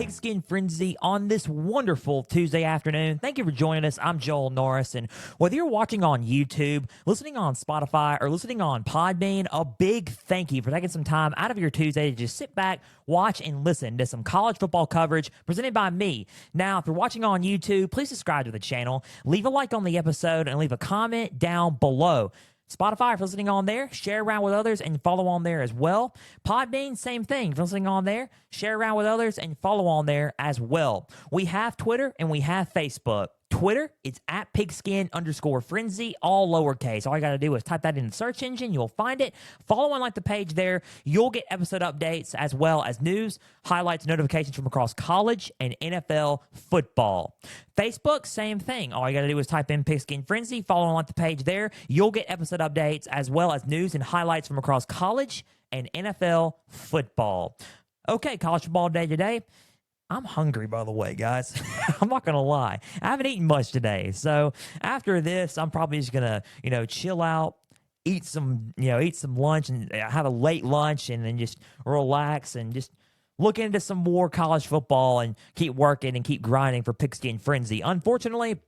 Pigskin Frenzy on this wonderful Tuesday afternoon. Thank you for joining us. I'm Joel Norris, and whether you're watching on YouTube, listening on Spotify, or listening on Podbean, a big thank you for taking some time out of your Tuesday to just sit back, watch, and listen to some college football coverage presented by me. Now, if you're watching on YouTube, please subscribe to the channel, leave a like on the episode, and leave a comment down below. Spotify, if you're listening on there, share around with others and follow on there as well. Podbean, same thing. If you're listening on there, share around with others and follow on there as well. We have Twitter and we have Facebook. Twitter, it's at pigskin_frenzy, all lowercase. All you got to do is type that in the search engine. You'll find it. Follow and like the page there. You'll get episode updates as well as news, highlights, notifications from across college and NFL football. Facebook, same thing. All you got to do is type in Pigskin Frenzy, follow and like the page there. You'll get episode updates as well as news and highlights from across college and NFL football. Okay, college football day today. I'm hungry, by the way, guys. I'm not going to lie. I haven't eaten much today. So after this, I'm probably just going to, chill out, eat some lunch and have a late lunch and then just relax and just look into some more college football and keep working and keep grinding for Pigskin Frenzy. Unfortunately,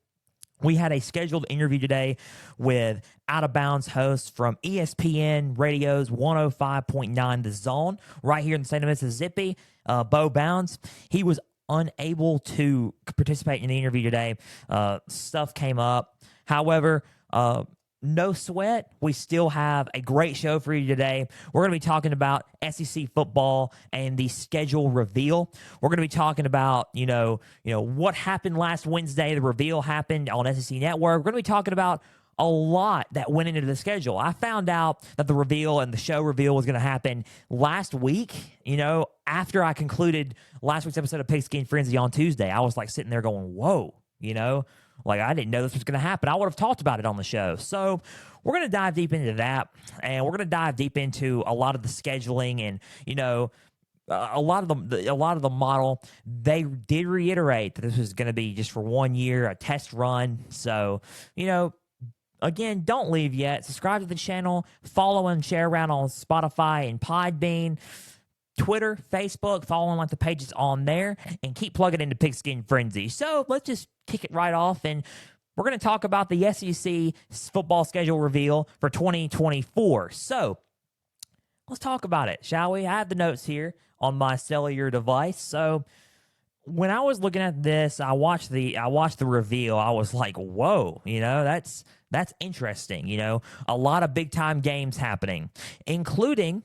we had a scheduled interview today with Out of Bounds host from ESPN Radio's 105.9 The Zone right here in the state of Mississippi, Bo Bounds. He was unable to participate in the interview today. Stuff came up. However, no sweat. We still have a great show for you today. We're going to be talking about SEC football and the schedule reveal. We're going to be talking about, what happened last Wednesday. The reveal happened on SEC Network. We're going to be talking about a lot that went into the schedule. I found out that the reveal and the show reveal was going to happen last week, after I concluded last week's episode of Pigskin Frenzy on Tuesday. I was like sitting there going, whoa, I didn't know this was going to happen. I would have talked about it on the show. So we're going to dive deep into that, and we're going to dive deep into a lot of the scheduling and, a lot of the model. They did reiterate that this was going to be just for 1 year, a test run. So, again, don't leave yet. Subscribe to the channel, follow and share around on Spotify and Podbean. Twitter, Facebook, following like the pages on there, and keep plugging into Pigskin Frenzy. So let's just kick it right off, and we're going to talk about the SEC football schedule reveal for 2024. So let's talk about it, shall we? I have the notes here on my cellular device. So when I was looking at this, I watched the reveal. I was like, whoa, that's interesting. A lot of big time games happening, including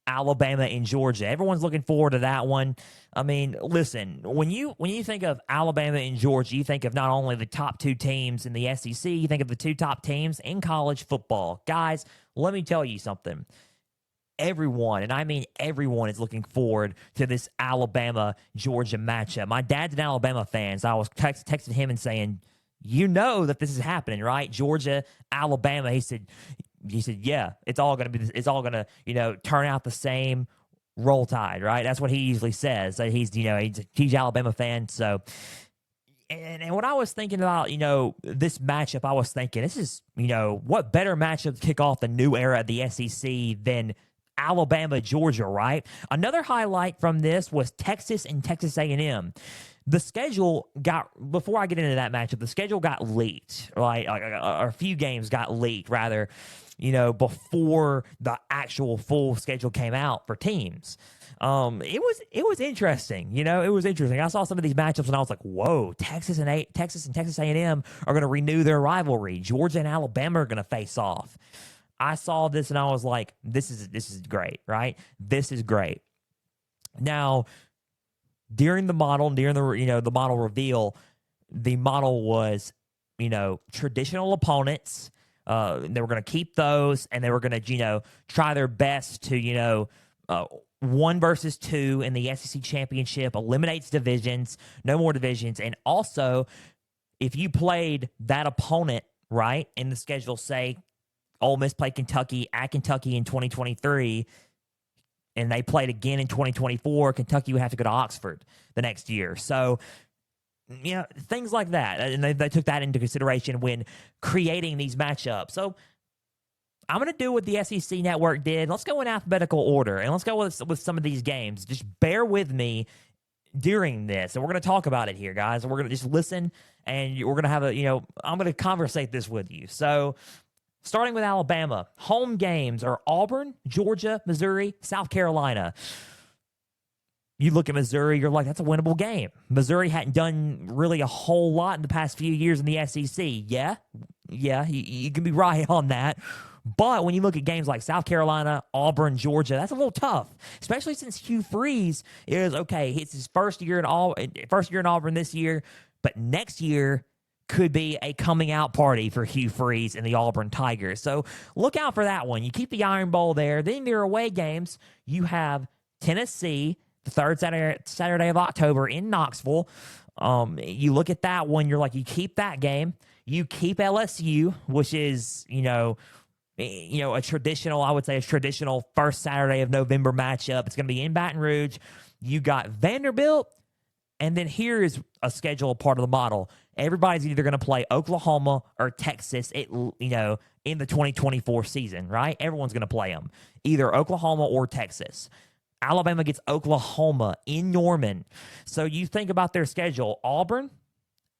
Alabama and Georgia. Everyone's looking forward to that one. I mean, listen, when you think of Alabama and Georgia, you think of not only the top two teams in the SEC, you think of the two top teams in college football. Guys, let me tell you something. Everyone, and I mean everyone, is looking forward to this Alabama-Georgia matchup. My dad's an Alabama fan, so I was texting him and saying, that this is happening, right? Georgia, Alabama. He said, yeah, it's all gonna turn out the same, roll tide, right? That's what he usually says. So he's a huge Alabama fan. So, and what I was thinking about, this matchup, I was thinking this is, what better matchup to kick off the new era of the SEC than Alabama, Georgia, right? Another highlight from this was Texas and Texas A&M. The schedule before I get into that matchup, the schedule got leaked, right? A few games got leaked, rather, before the actual full schedule came out for teams. It was interesting, it was interesting. I saw some of these matchups and I was like, whoa, Texas and Texas A&M are going to renew their rivalry. Georgia and Alabama are going to face off. I saw this and I was like, this is great, right? This is great. Now, during the model reveal, the model was, traditional opponents. They were going to keep those, and they were going to, try their best to, 1 versus 2 in the SEC championship, eliminates divisions, no more divisions. And also, if you played that opponent, right, in the schedule, say, Ole Miss played Kentucky at Kentucky in 2023, and they played again in 2024, Kentucky would have to go to Oxford the next year. So, things like that. And they took that into consideration when creating these matchups. So, I'm going to do what the SEC Network did. Let's go in alphabetical order, and let's go with some of these games. Just bear with me. during this, and we're going to talk about it here, guys. We're going to just listen, and we're going to have I'm going to conversate this with you. So, starting with Alabama, home games are Auburn, Georgia, Missouri, South Carolina. You look at Missouri, you're like, that's a winnable game. Missouri hadn't done really a whole lot in the past few years in the SEC. Yeah, you can be right on that. But when you look at games like South Carolina, Auburn, Georgia, that's a little tough, especially since Hugh Freeze is, okay, it's his first year in Auburn this year, but next year could be a coming out party for Hugh Freeze and the Auburn Tigers. So look out for that one. You keep the Iron Bowl there. Then your away games, you have Tennessee, the third Saturday of October in Knoxville. You look at that one, you're like, you keep that game. You keep LSU, which is, a traditional first Saturday of November matchup. It's going to be in Baton Rouge. You got Vanderbilt, and then here is a schedule part of the model. Everybody's either going to play Oklahoma or Texas, in the 2024 season, right? Everyone's going to play them, either Oklahoma or Texas. Alabama gets Oklahoma in Norman. So you think about their schedule: Auburn,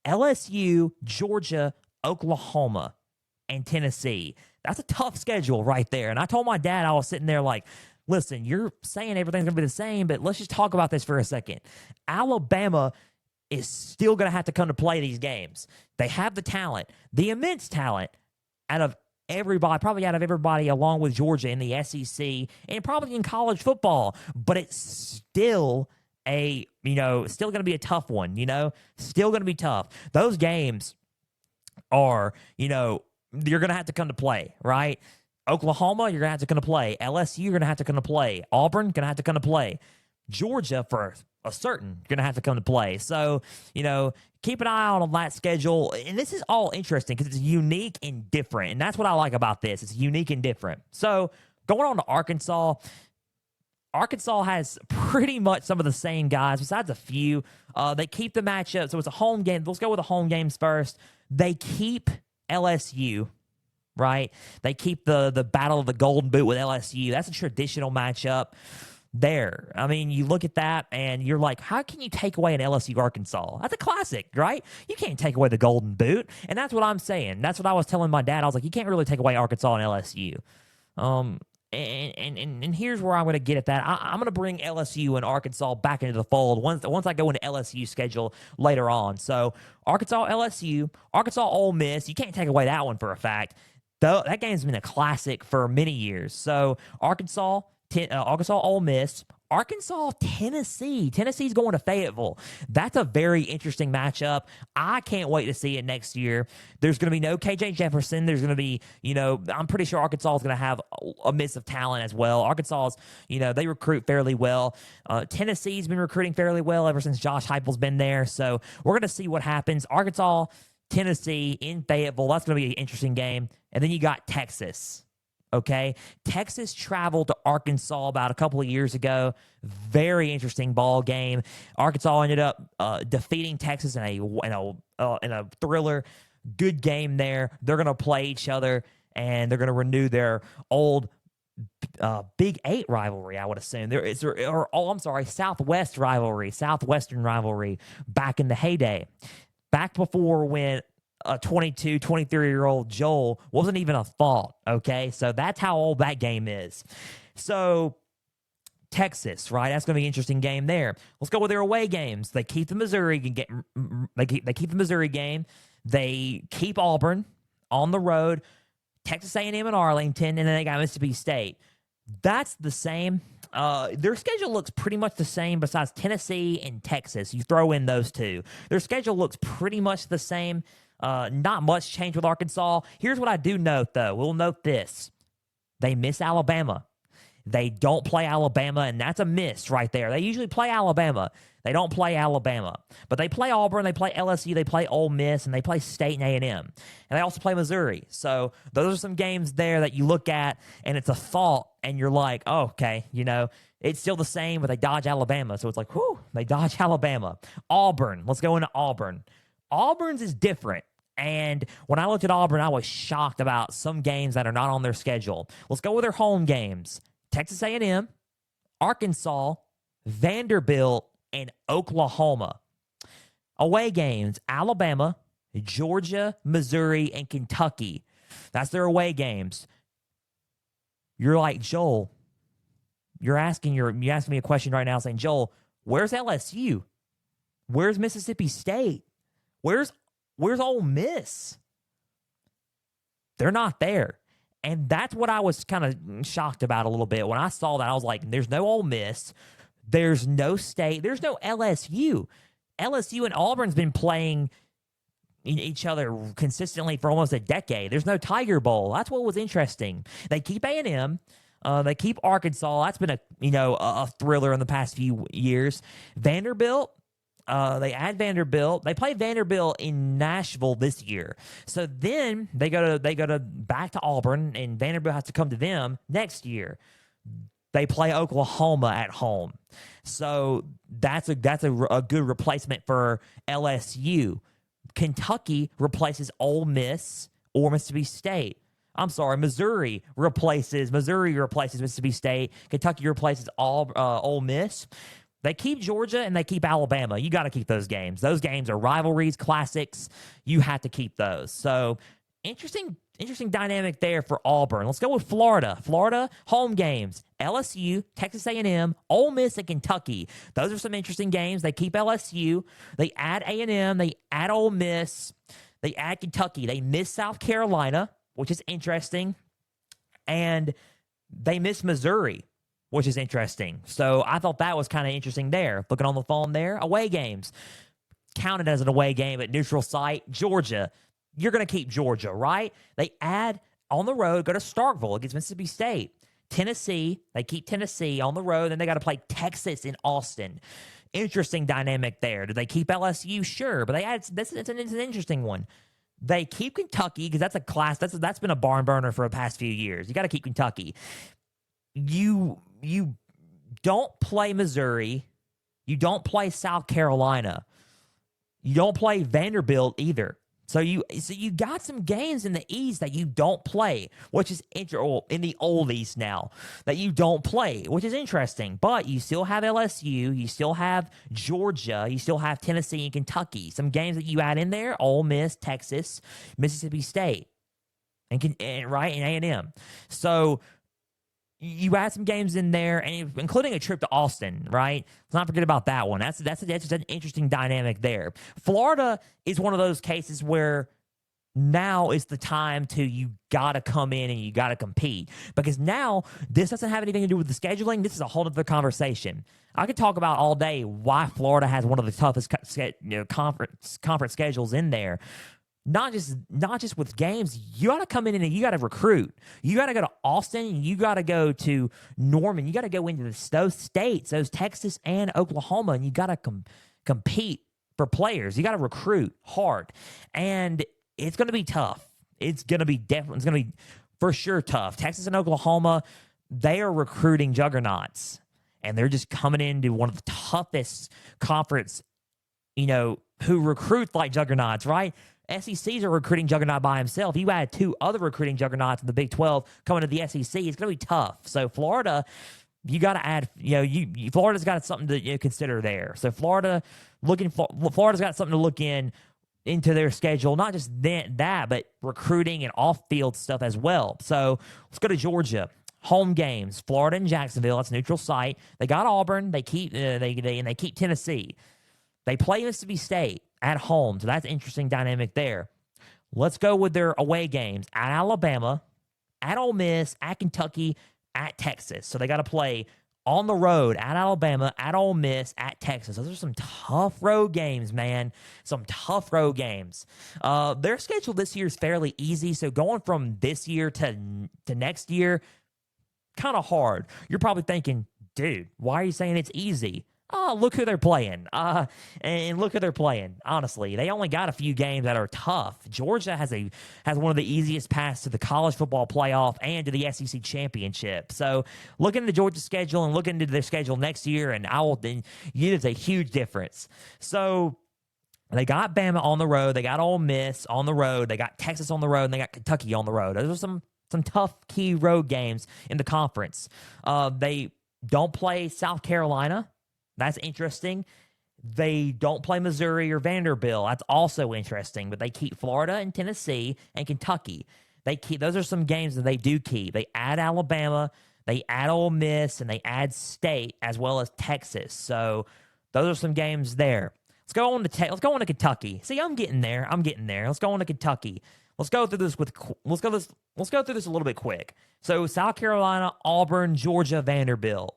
LSU, Georgia, Oklahoma, and Tennessee. That's a tough schedule right there. And I told my dad, I was sitting there like, listen, you're saying everything's going to be the same, but let's just talk about this for a second. Alabama is still going to have to come to play these games. They have the talent, the immense talent out of everybody, along with Georgia in the SEC and probably in college football. But it's still still going to be a tough one, still going to be tough. Those games are, you're going to have to come to play, right? Oklahoma, you're going to have to come to play. LSU, you're going to have to come to play. Auburn, going to have to come to play. Georgia, for a certain, going to have to come to play. So, keep an eye out on that schedule. And this is all interesting because it's unique and different. And that's what I like about this. It's unique and different. So, going on to Arkansas. Arkansas has pretty much some of the same guys, besides a few. They keep the matchup. So, it's a home game. Let's go with the home games first. They keep LSU, right? They keep the Battle of the Golden Boot with LSU. That's a traditional matchup there. I mean, you look at that and you're like, how can you take away an LSU Arkansas? That's a classic, right? You can't take away the Golden Boot. And that's what I'm saying. That's what I was telling my dad. I was like, you can't really take away Arkansas and LSU. And here's where I'm going to get at that. I'm going to bring LSU and Arkansas back into the fold once I go into LSU schedule later on. So Arkansas, LSU, Arkansas, Ole Miss. You can't take away that one for a fact. Though that game's been a classic for many years. So Arkansas, Ole Miss, Arkansas, Tennessee. Tennessee's going to Fayetteville. That's a very interesting matchup. I can't wait to see it next year. There's going to be no KJ Jefferson. There's going to be, I'm pretty sure Arkansas is going to have a mix of talent as well. Arkansas's, they recruit fairly well. Tennessee's been recruiting fairly well ever since Josh Heupel's been there. So we're going to see what happens. Arkansas, Tennessee in Fayetteville. That's going to be an interesting game. And then you got Texas. Okay, Texas traveled to Arkansas about a couple of years ago. Very interesting ball game. Arkansas ended up defeating Texas in a thriller. Good game there. They're going to play each other, and they're going to renew their old Big 8 rivalry, I would assume. Southwest rivalry, Southwestern rivalry back in the heyday. Back before when a 22, 23-year-old Joel wasn't even a thought, okay? So that's how old that game is. So Texas, right? That's going to be an interesting game there. Let's go with their away games. They keep the Missouri game. They keep the Missouri game. They keep Auburn on the road, Texas A&M and Arlington, and then they got Mississippi State. That's the same. Their schedule looks pretty much the same besides Tennessee and Texas. You throw in those two. Their schedule looks pretty much the same. Not much change with Arkansas. Here's what I do note, though. We'll note this. They miss Alabama. They don't play Alabama, and that's a miss right there. They usually play Alabama. They don't play Alabama. But they play Auburn, they play LSU, they play Ole Miss, and they play State and A&M. And they also play Missouri. So those are some games there that you look at, and it's a thought, and you're like, oh, okay, it's still the same, but they dodge Alabama. So it's like, whew, they dodge Alabama. Auburn. Let's go into Auburn. Auburn's is different. And when I looked at Auburn, I was shocked about some games that are not on their schedule. Let's go with their home games. Texas A&M, Arkansas, Vanderbilt, and Oklahoma. Away games, Alabama, Georgia, Missouri, and Kentucky. That's their away games. You're like, Joel, you asking me a question right now saying, Joel, where's LSU? Where's Mississippi State? Where's Ole Miss? They're not there. And that's what I was kind of shocked about a little bit. When I saw that, I was like, there's no Ole Miss. There's no State. There's no LSU. LSU and Auburn's been playing each other consistently for almost a decade. There's no Tiger Bowl. That's what was interesting. They keep A&M. They keep Arkansas. That's been a thriller in the past few years. Vanderbilt. They add Vanderbilt. They play Vanderbilt in Nashville this year. So then they go to back to Auburn, and Vanderbilt has to come to them next year. They play Oklahoma at home. So that's a good replacement for LSU. Kentucky replaces Ole Miss or Mississippi State. I'm sorry, Missouri replaces Mississippi State. Kentucky replaces Ole Miss. They keep Georgia and they keep Alabama. You got to keep those games. Those games are rivalries, classics. You have to keep those. So interesting dynamic there for Auburn. Let's go with Florida. Florida home games: LSU, Texas A&M, Ole Miss, and Kentucky. Those are some interesting games. They keep LSU. They add A&M. They add Ole Miss. They add Kentucky. They miss South Carolina, which is interesting, and they miss Missouri, which is interesting. So I thought that was kind of interesting there. Looking on the phone there, away games. Counted as an away game at neutral site. Georgia. You're going to keep Georgia, right? They add on the road, go to Starkville against Mississippi State. Tennessee, they keep Tennessee on the road, then they got to play Texas in Austin. Interesting dynamic there. Do they keep LSU? Sure, but they add, it's an interesting one. They keep Kentucky because that's a class, that's been a barn burner for the past few years. You got to keep Kentucky. You don't play Missouri. You don't play South Carolina. You don't play Vanderbilt either. So you got some games in the East that you don't play, which is in the old East now that you don't play, which is interesting. But you still have LSU, you still have Georgia, you still have Tennessee and Kentucky. Some games that you add in there: Ole Miss, Texas, Mississippi State, and A&M. So you add some games in there, and including a trip to Austin, right? Let's not forget about that one. That's just an interesting dynamic there. Florida is one of those cases where now is the time you got to come in and you got to compete, because now this doesn't have anything to do with the scheduling. This is a whole other conversation. I could talk about all day why Florida has one of the toughest conference schedules in there. Not just with games. You got to come in and you got to recruit. You got to go to Austin. You got to go to Norman. You got to go into those states, those Texas and Oklahoma, and you got to compete for players. You got to recruit hard, and it's going to be tough. It's going to be for sure tough. Texas and Oklahoma, they are recruiting juggernauts, and they're just coming into one of the toughest conference, who recruit like juggernauts, right? SEC's a recruiting juggernaut by himself. You add two other recruiting juggernauts in the Big 12 coming to the SEC, it's going to be tough. So Florida, you got to add, Florida's got something to consider there. So Florida's got something to look into their schedule, not just that, but recruiting and off-field stuff as well. So let's go to Georgia. Home games: Florida and Jacksonville. That's neutral site. They got Auburn. They keep they keep Tennessee. They play Mississippi State at home, so that's an interesting dynamic there. Let's go with their away games: at Alabama, at Ole Miss, at Kentucky, at Texas. So they got to play on the road at Alabama, at Ole Miss, at Texas. Those are some tough road games, man. Some tough road games. Their schedule this year is fairly easy, so going from this year to next year, kind of hard. You're probably thinking, dude, why are you saying it's easy? Oh, look who they're playing. And look who they're playing. Honestly, they only got a few games that are tough. Georgia has one of the easiest paths to the college football playoff and to the SEC championship. So look into Georgia's schedule and look into their schedule next year, and it's a huge difference. So they got Bama on the road. They got Ole Miss on the road. They got Texas on the road, and they got Kentucky on the road. Those are some tough key road games in the conference. They don't play South Carolina. That's interesting. They don't play Missouri or Vanderbilt. That's also interesting. But they keep Florida and Tennessee and Kentucky. Those are some games that they do keep. They add Alabama, they add Ole Miss, and they add State as well as Texas. So those are some games there. Let's go on to Kentucky. See, I'm getting there. Let's go on to Kentucky. Let's go through this a little bit quick. So South Carolina, Auburn, Georgia, Vanderbilt.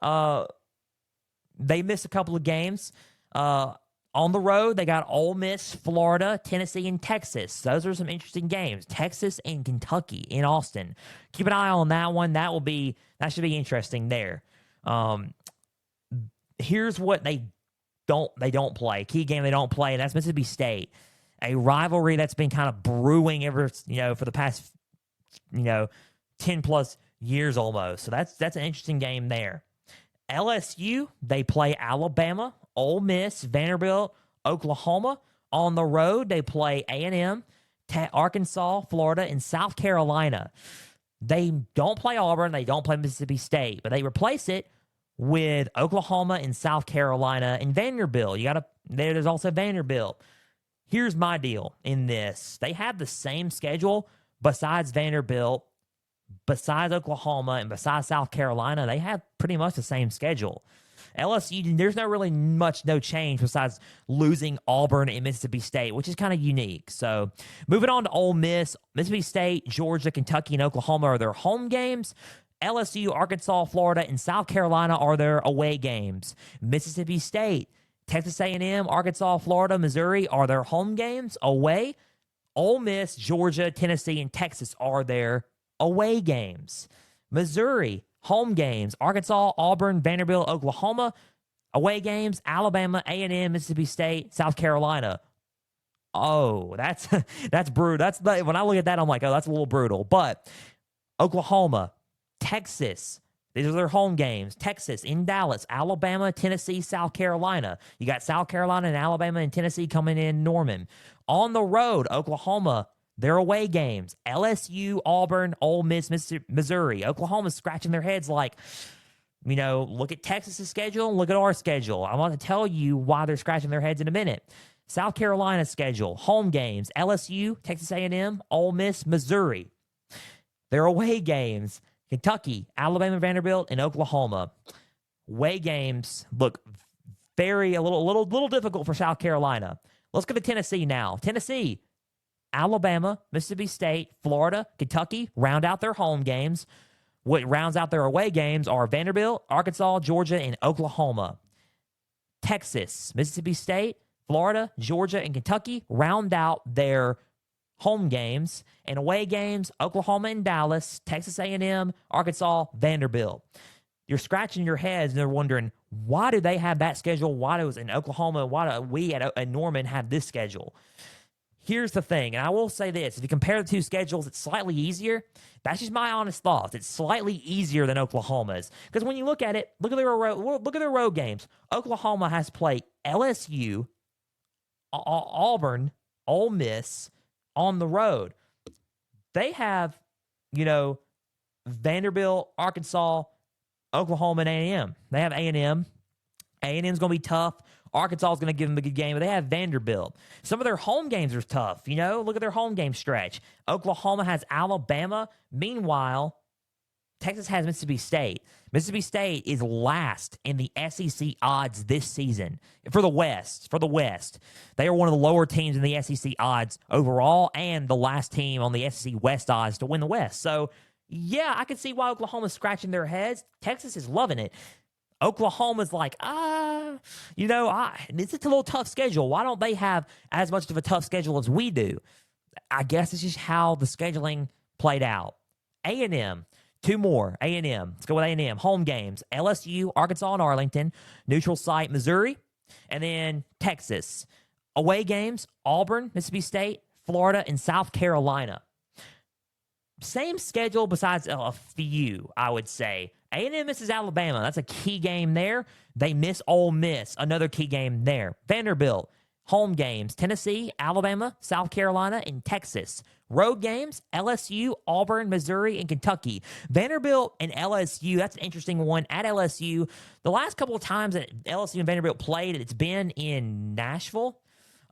They missed a couple of games. On the road, they got Ole Miss, Florida, Tennessee, and Texas. Those are some interesting games. Texas and Kentucky in Austin. Keep an eye on that one. That should be interesting there. Here's what they don't play. Key game they don't play, and that's Mississippi State. A rivalry that's been kind of brewing for the past 10 plus years almost. So that's an interesting game there. LSU, they play Alabama, Ole Miss, Vanderbilt, Oklahoma. On the road, they play A&M, Arkansas, Florida, and South Carolina. They don't play Auburn. They don't play Mississippi State, but they replace it with Oklahoma and South Carolina and Vanderbilt. There's also Vanderbilt. Here's my deal in this. They have the same schedule besides Vanderbilt, besides Oklahoma, and besides South Carolina. They have pretty much the same schedule. LSU, there's no change besides losing Auburn and Mississippi State, which is kind of unique. So moving on to Ole Miss, Mississippi State, Georgia, Kentucky, and Oklahoma are their home games. LSU, Arkansas, Florida, and South Carolina are their away games. Mississippi State, Texas A&M, Arkansas, Florida, Missouri are their home games. Away, Ole Miss, Georgia, Tennessee, and Texas are their away games. Missouri, home games, Arkansas, Auburn, Vanderbilt, Oklahoma. Away games, Alabama, A&M, Mississippi State, South Carolina. Oh, that's brutal. When I look at that, I'm like, oh, that's a little brutal. But Oklahoma, Texas, these are their home games. Texas in Dallas, Alabama, Tennessee, South Carolina. You got South Carolina and Alabama and Tennessee coming in Norman. On the road, Oklahoma, their away games, LSU, Auburn, Ole Miss, Missouri. Oklahoma's scratching their heads like, look at Texas's schedule and look at our schedule. I want to tell you why they're scratching their heads in a minute. South Carolina's schedule, home games, LSU, Texas A&M, Ole Miss, Missouri. Their away games, Kentucky, Alabama, Vanderbilt, and Oklahoma. Away games look a little difficult for South Carolina. Let's go to Tennessee now. Tennessee, Alabama, Mississippi State, Florida, Kentucky round out their home games. What rounds out their away games are Vanderbilt, Arkansas, Georgia, and Oklahoma. Texas, Mississippi State, Florida, Georgia, and Kentucky round out their home games. And away games, Oklahoma and Dallas, Texas A&M, Arkansas, Vanderbilt. You're scratching your heads and they're wondering, why do they have that schedule? Why does in Oklahoma, why do we at Norman have this schedule? Here's the thing, and I will say this. If you compare the two schedules, it's slightly easier. That's just my honest thoughts. It's slightly easier than Oklahoma's. Because when you look at it, look at their road games. Oklahoma has played LSU, Auburn, Ole Miss on the road. They have, Vanderbilt, Arkansas, Oklahoma, and A&M. They have A&M. A&M's going to be tough. Arkansas is going to give them a good game, but they have Vanderbilt. Some of their home games are tough. Look at their home game stretch. Oklahoma has Alabama. Meanwhile, Texas has Mississippi State. Mississippi State is last in the SEC odds this season for the West. They are one of the lower teams in the SEC odds overall and the last team on the SEC West odds to win the West. So, yeah, I can see why Oklahoma's scratching their heads. Texas is loving it. Oklahoma's like, it's a little tough schedule. Why don't they have as much of a tough schedule as we do? I guess it's just how the scheduling played out. A&M, two more. A&M. Let's go with A&M. Home games. LSU, Arkansas, and Arlington. Neutral site, Missouri. And then Texas. Away games, Auburn, Mississippi State, Florida, and South Carolina. Same schedule besides a few, I would say. A&M misses Alabama. That's a key game there. They miss Ole Miss. Another key game there. Vanderbilt, home games. Tennessee, Alabama, South Carolina, and Texas. Road games, LSU, Auburn, Missouri, and Kentucky. Vanderbilt and LSU, that's an interesting one. At LSU, the last couple of times that LSU and Vanderbilt played, it's been in Nashville,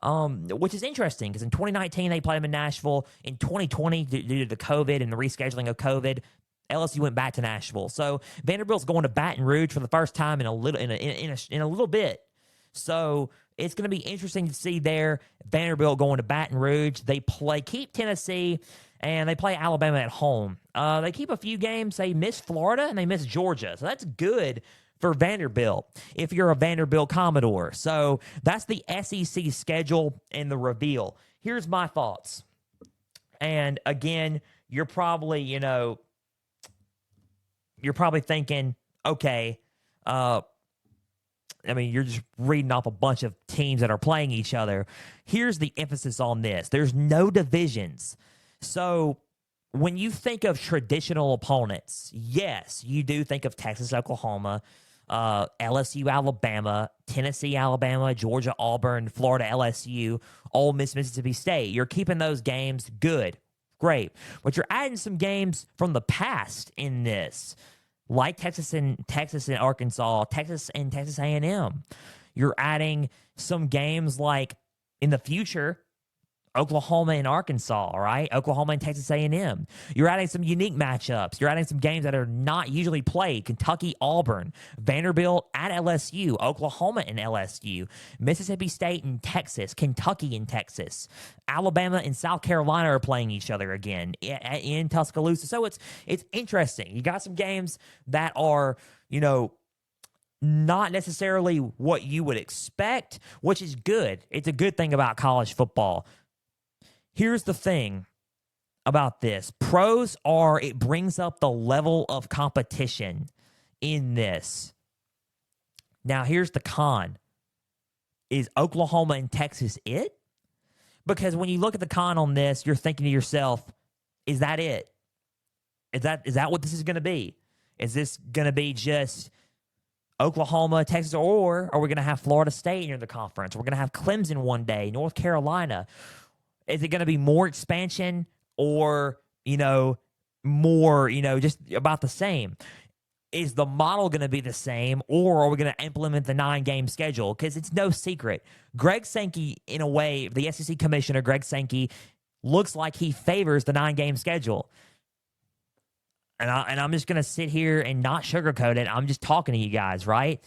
which is interesting because in 2019 they played them in Nashville. In 2020, due to the COVID and the rescheduling of COVID, LSU went back to Nashville. So Vanderbilt's going to Baton Rouge for the first time in a little bit. So it's going to be interesting to see there. Vanderbilt going to Baton Rouge. They keep Tennessee, and they play Alabama at home. They keep a few games. They miss Florida, and they miss Georgia. So that's good for Vanderbilt if you're a Vanderbilt Commodore. So that's the SEC schedule and the reveal. Here's my thoughts. And again, you're probably thinking, okay, you're just reading off a bunch of teams that are playing each other. Here's the emphasis on this. There's no divisions. So when you think of traditional opponents, yes, you do think of Texas, Oklahoma, LSU, Alabama, Tennessee, Alabama, Georgia, Auburn, Florida, LSU, Ole Miss, Mississippi State. You're keeping those games good. Great. But you're adding some games from the past in this, like Texas and Arkansas, Texas and Texas A&M. You're adding some games like in the future, Oklahoma and Arkansas, right? Oklahoma and Texas A&M. You're adding some unique matchups. You're adding some games that are not usually played. Kentucky, Auburn, Vanderbilt at LSU, Oklahoma and LSU, Mississippi State and Texas, Kentucky and Texas, Alabama and South Carolina are playing each other again in Tuscaloosa. So it's interesting. You got some games that are, not necessarily what you would expect, which is good. It's a good thing about college football. Here's the thing about this. It brings up the level of competition in this. Now, here's the con. Is Oklahoma and Texas it? Because when you look at the con on this, you're thinking to yourself, is that it? Is that what this is going to be? Is this going to be just Oklahoma, Texas, or are we going to have Florida State near the conference? We're going to have Clemson one day, North Carolina. Is it going to be more expansion or, more, just about the same? Is the model going to be the same, or are we going to implement the 9-game schedule? Because it's no secret. Greg Sankey, in a way, the SEC commissioner, Greg Sankey, looks like he favors the 9-game schedule. And I'm just going to sit here and not sugarcoat it. I'm just talking to you guys, right?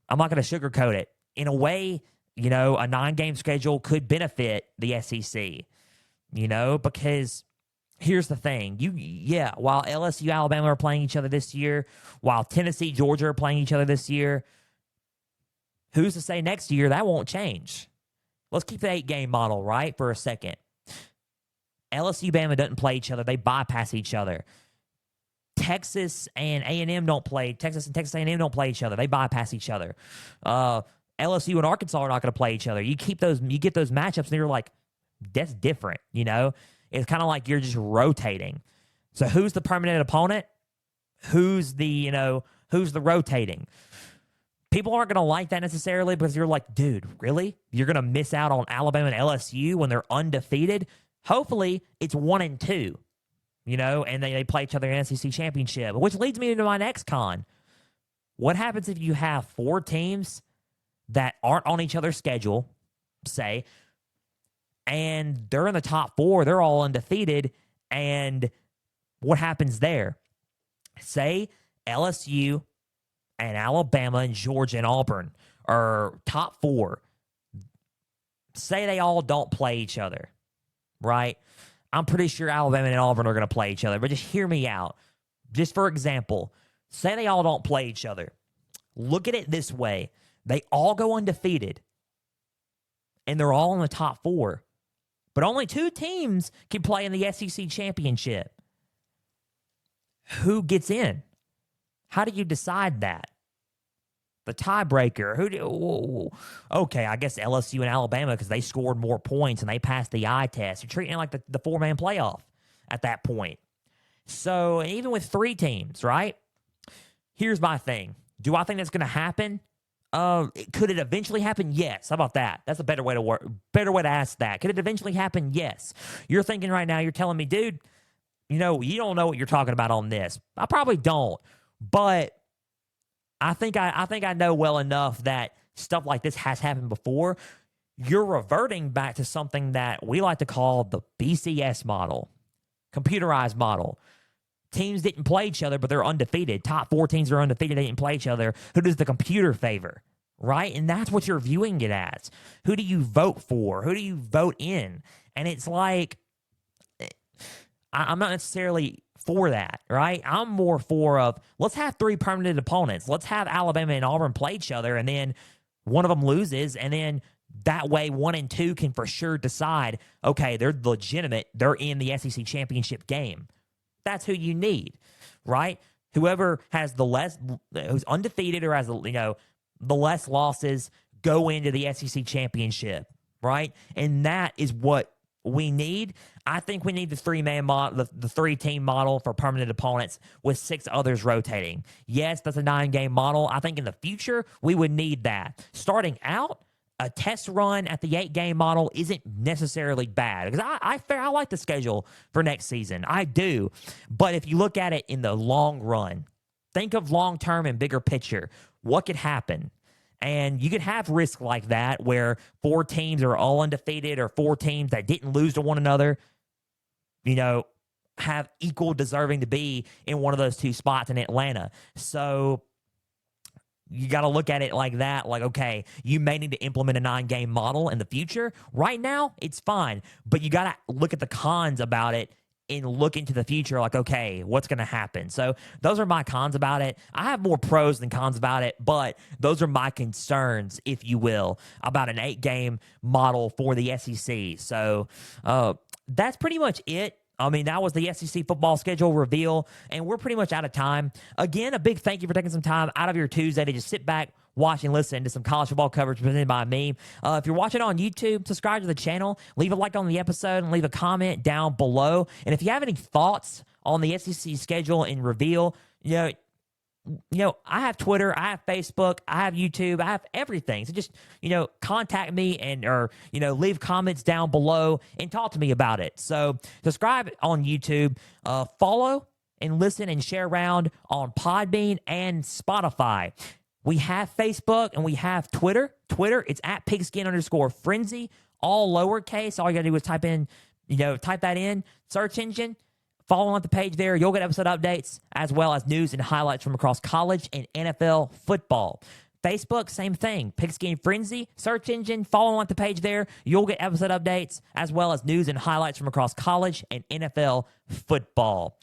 I'm not going to sugarcoat it. In a way, a 9-game schedule could benefit the SEC, because here's the thing. While LSU, Alabama are playing each other this year, while Tennessee, Georgia are playing each other this year, who's to say next year that won't change? Let's keep the 8-game model, right, for a second. LSU, Bama doesn't play each other. They bypass each other. Texas and A&M don't play. Texas and Texas A&M don't play each other. They bypass each other. LSU and Arkansas are not going to play each other. You get those matchups, and you're like, that's different. It's kind of like you're just rotating. So who's the permanent opponent? Who's the rotating? People aren't going to like that necessarily because you're like, dude, really? You're going to miss out on Alabama and LSU when they're undefeated? Hopefully, it's 1-2. And they play each other in the SEC championship, which leads me into my next con. What happens if you have 4 teams that aren't on each other's schedule, say, and they're in the top 4, they're all undefeated, and what happens there? Say LSU and Alabama and Georgia and Auburn are top 4. Say they all don't play each other, right? I'm pretty sure Alabama and Auburn are going to play each other, but just hear me out. Just for example, say they all don't play each other. Look at it this way. They all go undefeated, and they're all in the top 4. But only 2 teams can play in the SEC championship. Who gets in? How do you decide that? The tiebreaker. Okay, I guess LSU and Alabama because they scored more points and they passed the eye test. You're treating it like the 4-man playoff at that point. So even with 3 teams, right? Here's my thing. Do I think that's going to happen? Could it eventually happen? Yes. How about that? That's a better way to ask that. Could it eventually happen? Yes. You're thinking right now, you're telling me, dude, you don't know what you're talking about on this. I probably don't, but I think I know well enough that stuff like this has happened before. You're reverting back to something that we like to call the BCS model, computerized model. Teams didn't play each other, but they're undefeated. Top 4 teams are undefeated. They didn't play each other. Who does the computer favor? Right? And that's what you're viewing it as. Who do you vote for? Who do you vote in? And it's like, I'm not necessarily for that, right? I'm more for of, let's have 3 permanent opponents. Let's have Alabama and Auburn play each other, and then one of them loses, and then that way 1 and 2 can for sure decide, okay, they're legitimate. They're in the SEC championship game. That's who you need, right? Whoever has who's undefeated or has, the less losses go into the SEC championship, right? And that is what we need. I think we need the 3-man model, the 3-team model for permanent opponents with 6 others rotating. Yes, that's a 9-game model. I think in the future, we would need that. Starting out, a test run at the 8-game model isn't necessarily bad, because I like the schedule for next season. I do. But if you look at it in the long run, think of long-term and bigger picture. What could happen? And you could have risk like that where 4 teams are all undefeated, or 4 teams that didn't lose to one another, have equal deserving to be in one of those 2 spots in Atlanta. So you got to look at it like that. Like, okay, you may need to implement a 9-game model in the future. Right now, it's fine. But you got to look at the cons about it and look into the future. Like, okay, what's going to happen? So those are my cons about it. I have more pros than cons about it, but those are my concerns, if you will, about an 8-game model for the SEC. So that's pretty much it. I mean, that was the SEC football schedule reveal, and we're pretty much out of time. Again, a big thank you for taking some time out of your Tuesday to just sit back, watch, and listen to some college football coverage presented by me. If you're watching on YouTube, subscribe to the channel, leave a like on the episode, and leave a comment down below. And if you have any thoughts on the SEC schedule and reveal, I have Twitter, I have Facebook, I have YouTube, I have everything. So just, contact me or leave comments down below and talk to me about it. So subscribe on YouTube, follow and listen and share around on Podbean and Spotify. We have Facebook and we have Twitter. Twitter, it's at Pigskin_Frenzy, all lowercase. All you gotta do is type that in, search engine. Follow on the page there. You'll get episode updates as well as news and highlights from across college and NFL football. Facebook, same thing. Pigskin Frenzy, search engine. Follow on the page there. You'll get episode updates as well as news and highlights from across college and NFL football.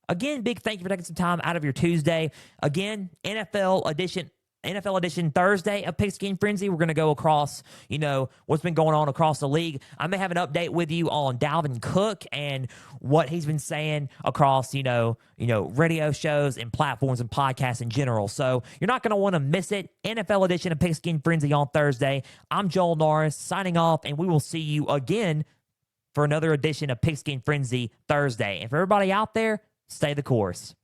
Again, big thank you for taking some time out of your Tuesday. Again, NFL edition Thursday of Pigskin Frenzy. We're going to go across, what's been going on across the league. I may have an update with you on Dalvin Cook and what he's been saying across, radio shows and platforms and podcasts in general. So you're not going to want to miss it. NFL edition of Pigskin Frenzy on Thursday. I'm Joel Norris signing off, and we will see you again for another edition of Pigskin Frenzy Thursday. And for everybody out there, stay the course.